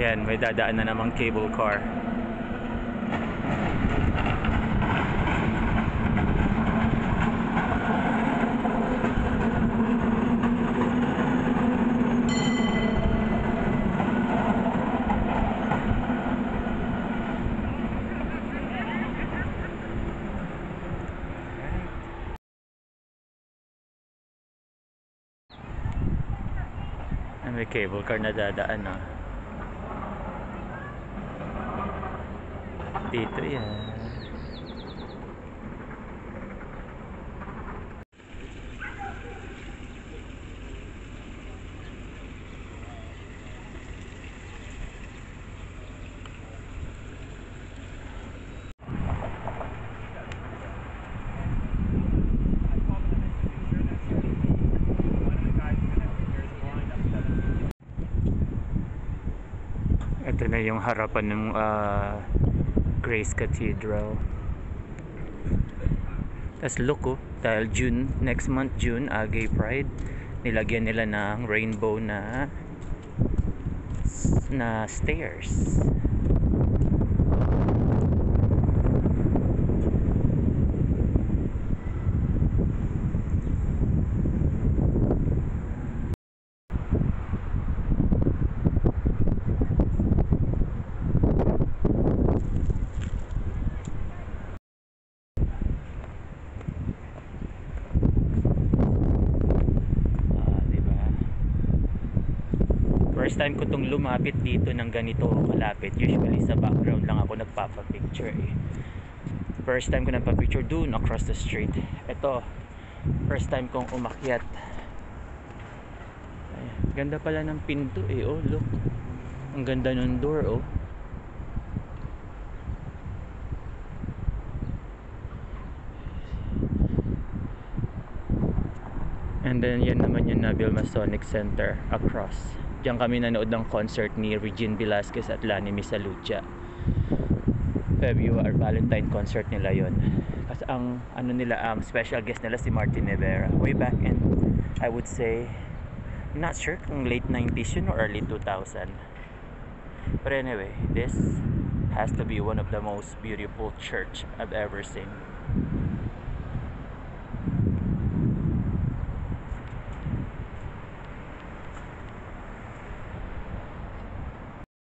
Yan, may dadaan na namang cable car. May cable car na dadaan na. Dito yan. Ito na yung harapan ng Grace Cathedral. Tapos look, oh, dahil June, next month June, Gay Pride, nilagyan nila ng rainbow na stairs. First time ko tong lumapit dito ng ganito kalapit. Usually sa background lang ako nagpapapicture eh. First time ko nagpapicture dun across the street. Ito, first time kong umakyat. Ay, ganda pala ng pinto eh. Oh, look. Ang ganda ng door, oh. And then yan naman yung Nabil Masonic Center across. Diyan kami nanood ng concert ni Regine Velasquez at Lani Misalucha. February Valentine concert nila yon. Kasi ang ano nila, special guest nila si Martin Rivera. Way back in, I would say, I'm not sure kung late 90s yun or early 2000. But anyway, this has to be one of the most beautiful church I've ever seen.